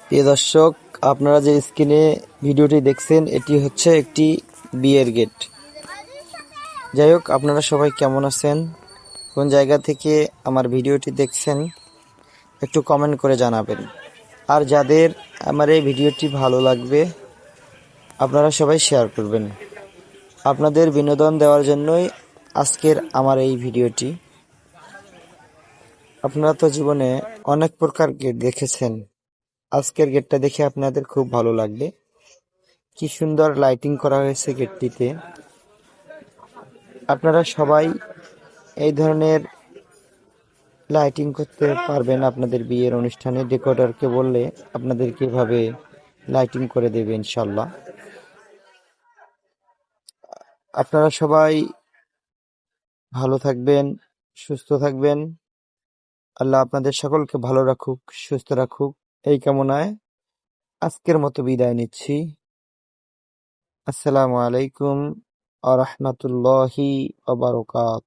প্রিয় দর্শক, আপনারা যে স্ক্রিনে ভিডিওটি দেখছেন এটি হচ্ছে একটি বিয়ের গেট। যাই হোক, আপনারা সবাই কেমন আছেন, কোন জায়গা থেকে আমার ভিডিওটি দেখছেন একটু কমেন্ট করে জানাবেন। আর যাদের আমার এই ভিডিওটি ভালো লাগবে আপনারা সবাই শেয়ার করবেন। আপনাদের বিনোদন দেওয়ার জন্যই আজকের আমার এই ভিডিওটি। আপনারা তো জীবনে অনেক প্রকার গেট দেখেছেন, আজকের গেটটা দেখে আপনাদের খুব ভালো লাগবে। কি সুন্দর লাইটিং করা হয়েছে গেটটিতে। আপনারা সবাই এই ধরনের লাইটিং করতে পারবেন আপনাদের বিয়ের অনুষ্ঠানে। ডেকোরেটরকে বললে আপনাদেরকে এভাবে লাইটিং করে দেবে ইনশাল্লাহ। আপনারা সবাই ভালো থাকবেন, সুস্থ থাকবেন। আল্লাহ আপনাদের সকলকে ভালো রাখুক, সুস্থ রাখুক, এই কামনায় আজকের মতো বিদায় নিচ্ছি। আসসালামু আলাইকুম ওয়া রাহমাতুল্লাহি ওয়া বারাকাতুহু।